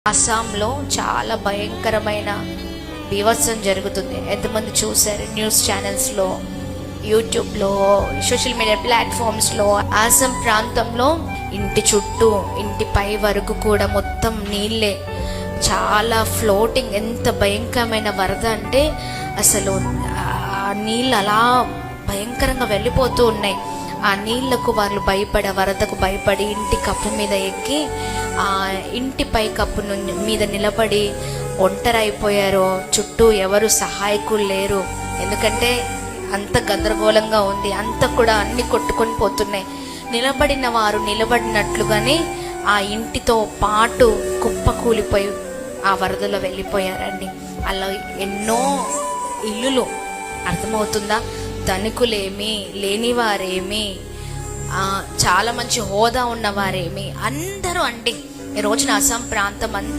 అస్సాంలో చాలా భయంకరమైన బీభత్సం జరుగుతుంది. ఎంతమంది చూశారు? న్యూస్ ఛానల్స్లో, యూట్యూబ్లో, సోషల్ మీడియా ప్లాట్ఫామ్స్లో. అస్సాం ప్రాంతంలో ఇంటి చుట్టూ, ఇంటి పై వరకు కూడా మొత్తం నీళ్ళే, చాలా ఫ్లోటింగ్. ఎంత భయంకరమైన వరద అంటే అసలు ఆ నీళ్ళు అలా భయంకరంగా వెళ్ళిపోతూ ఉన్నాయి. ఆ నీళ్లకు వాళ్ళు భయపడి, వరదకు భయపడి ఇంటి కప్పు మీద ఎక్కి ఆ ఇంటి పై కప్పు మీద నిలబడి ఒంటరైపోయారు. చుట్టూ ఎవరు సహాయకులు లేరు, ఎందుకంటే అంత గందరగోళంగా ఉంది. అంత కూడా అన్ని కొట్టుకొని పోతున్నాయి. నిలబడిన వారు నిలబడినట్లుగానే ఆ ఇంటితో పాటు కుప్ప కూలిపోయి ఆ వరదలో వెళ్ళిపోయారండి. అలా ఎన్నో ఇల్లులు, అర్థమవుతుందా? ధనికులేమి, లేనివారేమి, చాలా మంచి హోదా ఉన్నవారేమి, అందరూ అండి ఈ రోజున అస్సాం ప్రాంతం అంతా